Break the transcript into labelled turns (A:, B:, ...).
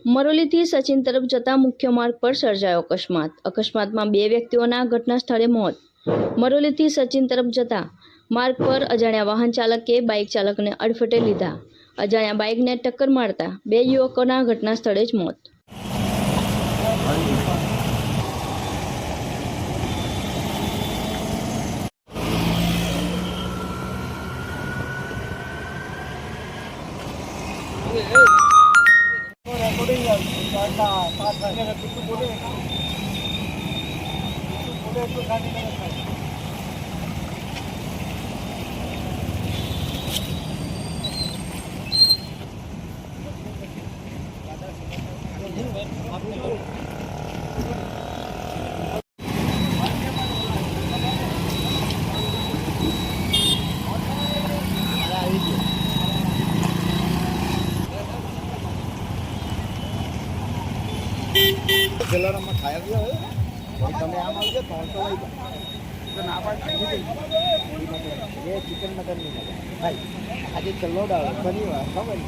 A: મરોલીથી સચિન તરફ જતા મુખ્ય માર્ગ પર સર્જાયો અકસ્માત. અકસ્માતમાં 2 વ્યક્તિઓના ઘટના સ્થળે મોત. મરોલીથી સચિન તરફ જતા માર્ગ પર અજાણ્યા વાહન ચાલકે બાઇક ચાલકને અડફેટે લીધા. અજાણ્યા બાઇકને ટક્કર મારતા 2 યુવકોના ઘટના સ્થળે જ મોત.
B: જલારામમાં ખાયા ગયો તમે આમ આવજો તો લઈ તો ના પાડી એ ચિકન મટન નહીં ભાઈ આજે ચલો બની ખબર